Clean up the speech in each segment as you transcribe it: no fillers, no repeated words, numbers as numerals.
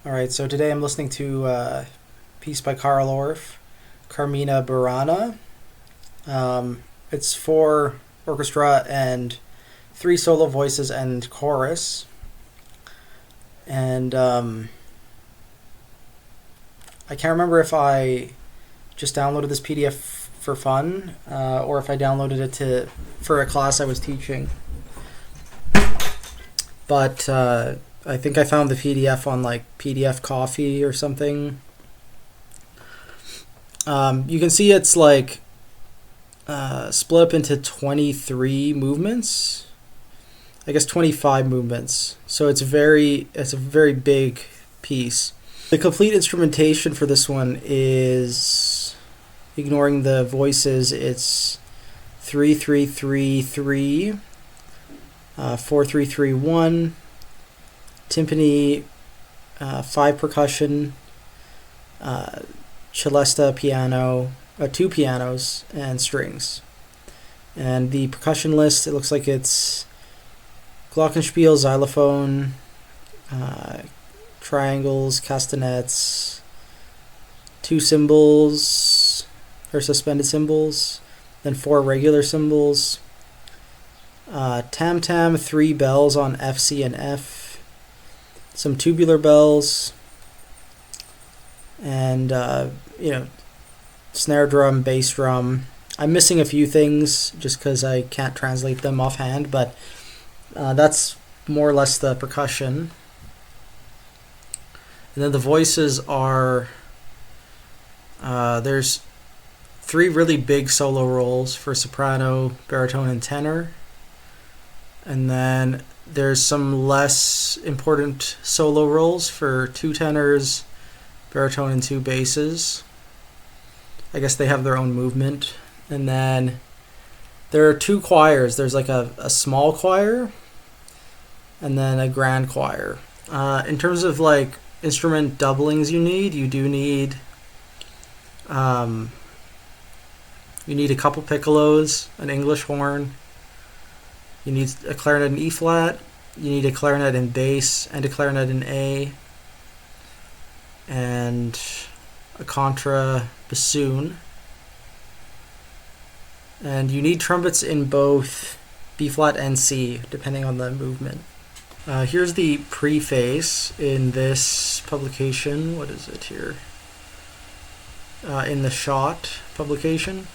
All right, so today I'm listening to a piece by Carl Orff, Carmina Burana. It's for orchestra and three solo voices and chorus. And I can't remember if I just downloaded this PDF for fun or if I downloaded it for a class I was teaching. But I think I found the PDF on like PDF Coffee or something. You can see it's like split up into 23 movements. I guess 25 movements. So it's a very big piece. The complete instrumentation for this one is, ignoring the voices, it's 3-3-3-3, 4-3-3-1, timpani, 5 percussion, celesta piano, 2 pianos, and strings. And the percussion list, it looks like it's glockenspiel, xylophone, triangles, castanets, 2 cymbals, or suspended cymbals, then 4 regular cymbals, tam-tam, 3 bells on F, C, and F, some tubular bells, and snare drum, bass drum. I'm missing a few things just because I can't translate them offhand, but that's more or less the percussion. And then the voices are, there's 3 really big solo roles for soprano, baritone, and tenor. And then there's some less important solo roles for 2 tenors, baritone, and 2 basses. I guess they have their own movement. And then there are 2 choirs. There's like a small choir and then a grand choir. In terms of like instrument doublings you do need a couple piccolos, an English horn, you need a clarinet in E flat, you need a clarinet in bass and a clarinet in A, and a contra bassoon. And you need trumpets in both B flat and C, depending on the movement. Here's the preface in this publication. What is it here? In the Shot publication.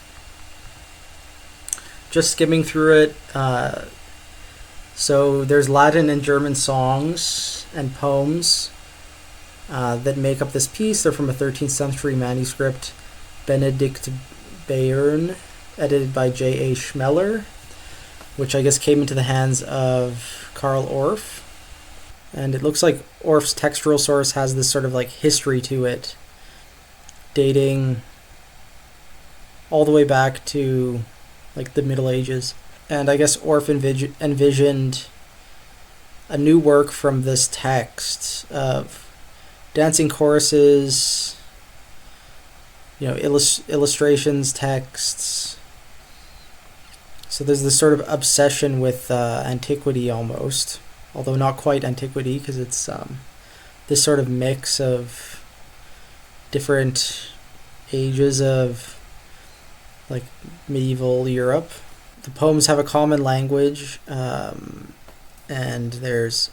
Just skimming through it. So there's Latin and German songs and poems that make up this piece. They're from a 13th century manuscript, Benedict Bayern, edited by J.A. Schmeller, which I guess came into the hands of Carl Orff. And it looks like Orff's textual source has this sort of like history to it, dating all the way back to like the Middle Ages. And I guess Orff envisioned a new work from this text of dancing choruses, illustrations, texts. So there's this sort of obsession with antiquity almost, although not quite antiquity, because it's this sort of mix of different ages of like medieval Europe. The poems have a common language, and there's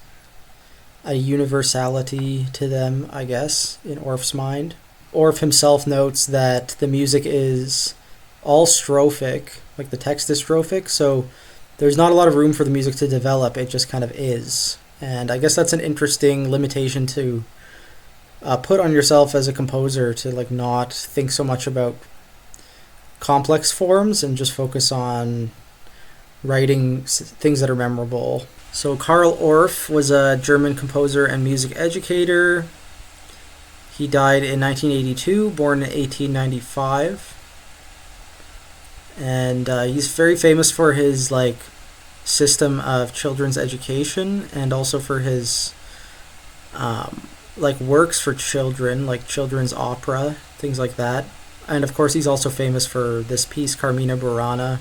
a universality to them, I guess, in Orff's mind. Orff himself notes that the music is all strophic, like the text is strophic, so there's not a lot of room for the music to develop, it just kind of is. And I guess that's an interesting limitation to put on yourself as a composer, to like not think so much about complex forms and just focus on writing things that are memorable. So Carl Orff was a German composer and music educator. He died in 1982, born in 1895. And he's very famous for his like system of children's education, and also for his like works for children, like children's opera, things like that. And of course he's also famous for this piece, Carmina Burana.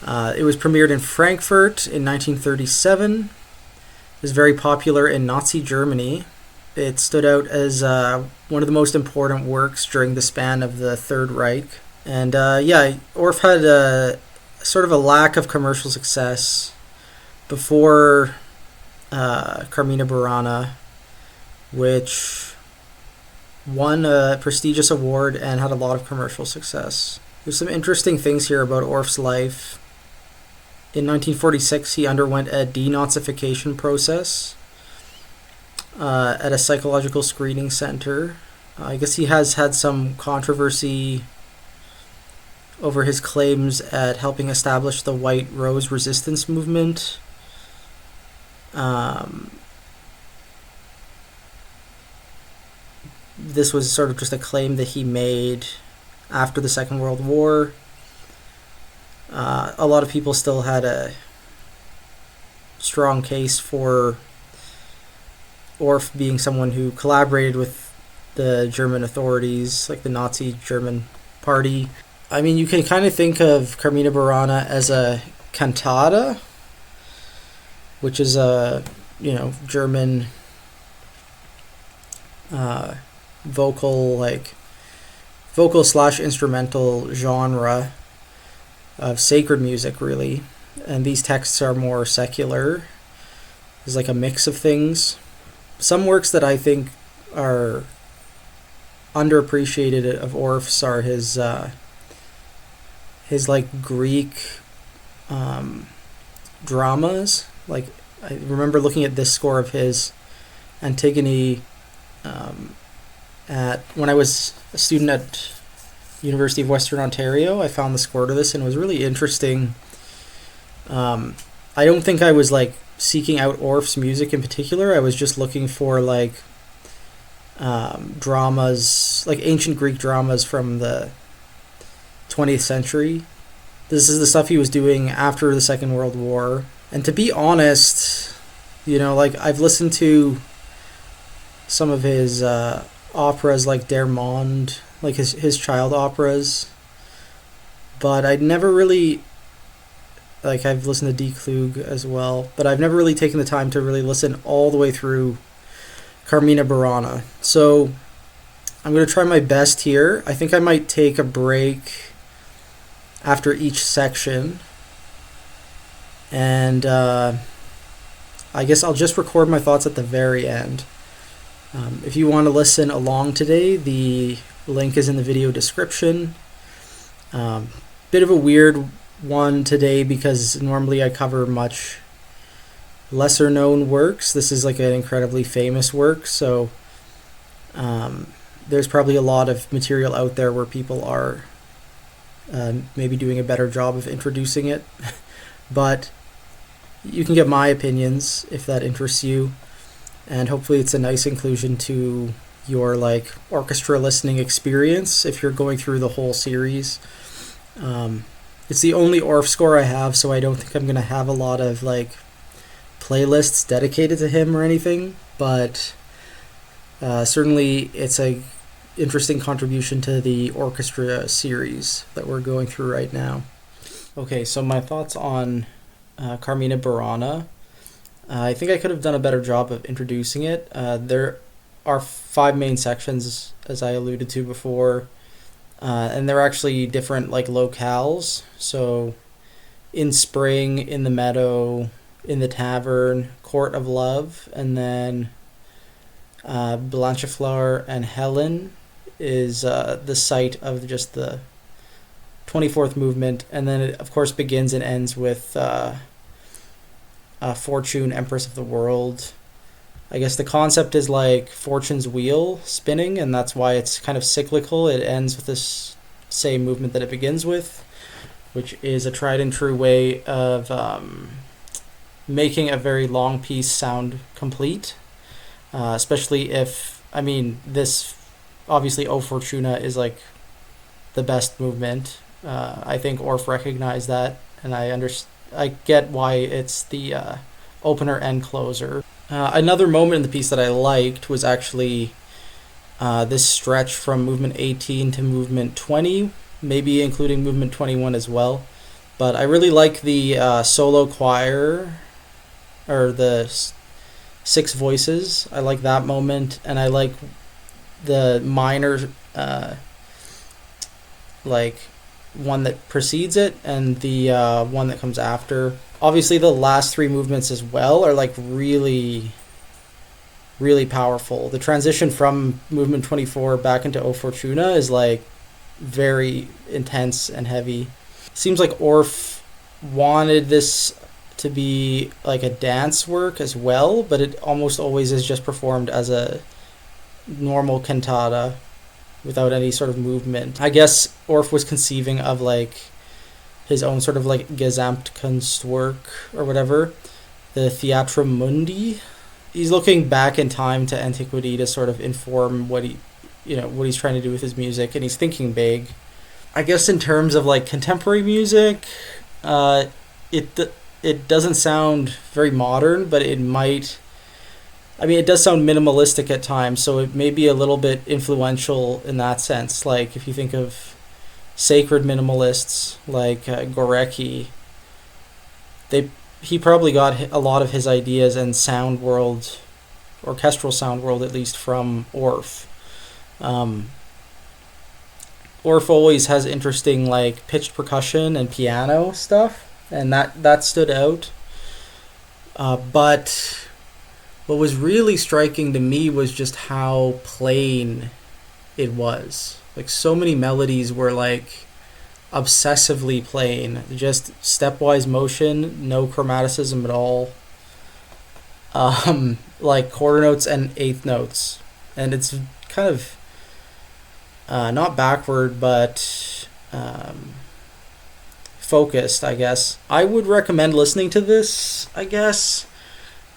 It was premiered in Frankfurt in 1937. It was very popular in Nazi Germany. it stood out as one of the most important works during the span of the Third Reich. And yeah, Orff had sort of a lack of commercial success before Carmina Burana, which won a prestigious award and had a lot of commercial success. There's some interesting things here about Orff's life. In 1946, he underwent a denazification process at a psychological screening center. I guess he has had some controversy over his claims at helping establish the White Rose resistance movement. This was sort of just a claim that he made after the Second World War. A lot of people still had a strong case for Orff being someone who collaborated with the German authorities, like the Nazi German party. I mean, you can kind of think of Carmina Burana as a cantata, which is a, German vocal/instrumental genre of sacred music, really. And these texts are more secular. There's like a mix of things. Some works that I think are underappreciated of Orff's are his like Greek dramas. Like, I remember looking at this score of his, Antigone, when I was a student at University of Western Ontario. I found the score to this and it was really interesting. I don't think I was like seeking out Orff's music in particular. I was just looking for like dramas, like ancient Greek dramas from the 20th century. This is the stuff he was doing after the Second World War. And to be honest, like I've listened to some of his operas like Der Monde, like his child operas, but I'd never really, like I've listened to Die Klug as well, but I've never really taken the time to really listen all the way through Carmina Burana. So I'm going to try my best here. I think I might take a break after each section, and I guess I'll just record my thoughts at the very end. If you want to listen along today, the link is in the video description. Bit of a weird one today because normally I cover much lesser known works. This is like an incredibly famous work, so there's probably a lot of material out there where people are maybe doing a better job of introducing it. But you can get my opinions if that interests you, and hopefully it's a nice inclusion to your like orchestra listening experience if you're going through the whole series. It's the only Orff score I have, so I don't think I'm gonna have a lot of like playlists dedicated to him or anything, but certainly it's a interesting contribution to the orchestra series that we're going through right now. Okay, so my thoughts on Carmina Burana. I think I could have done a better job of introducing it. There are 5 main sections, as I alluded to before, and they're actually different like locales. So in spring, in the meadow, in the tavern, court of love, and then Blanchefleur and Helen is the site of just the 24th movement, and then it of course begins and ends with Fortune, Empress of the World. I guess the concept is like Fortune's wheel spinning, and that's why it's kind of cyclical. It ends with this same movement that it begins with, which is a tried and true way of making a very long piece sound complete, especially if, this obviously O Fortuna is like the best movement. I think Orff recognized that, and I get why it's the opener and closer. Another moment in the piece that I liked was actually this stretch from movement 18 to movement 20, maybe including movement 21 as well. But I really like the solo choir, or the 6 voices. I like that moment, and I like the minor, like one that precedes it and the one that comes after. Obviously, the last 3 movements as well are like really, really powerful. The transition from movement 24 back into O Fortuna is like very intense and heavy. Seems like Orff wanted this to be like a dance work as well, but it almost always is just performed as a normal cantata without any sort of movement. I guess Orff was conceiving of like his own sort of like Gesamtkunstwerk or whatever, the Theatrum Mundi. He's looking back in time to antiquity to sort of inform what he's trying to do with his music, and he's thinking big. I guess in terms of like contemporary music, it doesn't sound very modern, but it might. I mean, it does sound minimalistic at times, so it may be a little bit influential in that sense. Like if you think of sacred minimalists like Gorecki, he probably got a lot of his ideas and sound world, orchestral sound world at least, from Orff. Orff always has interesting like pitched percussion and piano stuff, and that stood out. But what was really striking to me was just how plain it was. Like so many melodies were like obsessively plain, just stepwise motion, no chromaticism at all. Like quarter notes and eighth notes, and it's kind of not backward, but focused, I guess. I would recommend listening to this, I guess,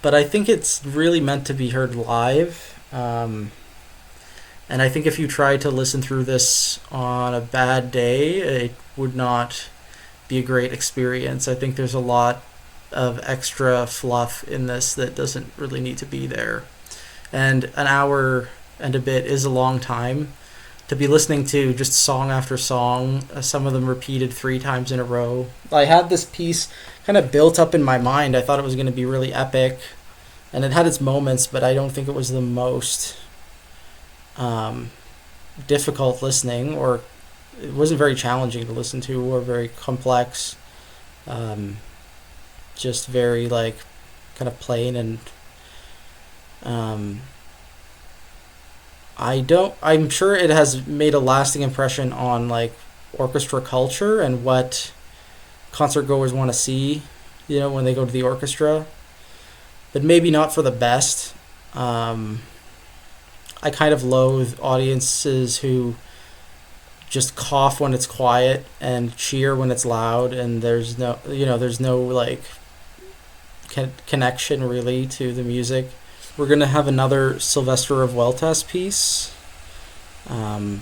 but I think it's really meant to be heard live. And I think if you try to listen through this on a bad day, it would not be a great experience. I think there's a lot of extra fluff in this that doesn't really need to be there. And an hour and a bit is a long time to be listening to just song after song, some of them repeated 3 times in a row. I had this piece kind of built up in my mind. I thought it was going to be really epic, and it had its moments, but I don't think it was the most difficult listening, or it wasn't very challenging to listen to or very complex. Just very like kind of plain, and I'm sure it has made a lasting impression on like orchestra culture and what concert goers want to see, when they go to the orchestra, but maybe not for the best. I kind of loathe audiences who just cough when it's quiet and cheer when it's loud, and there's no like connection really to the music. We're going to have another Silvestre Revueltas piece for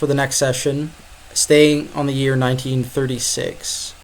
the next session, staying on the year 1936.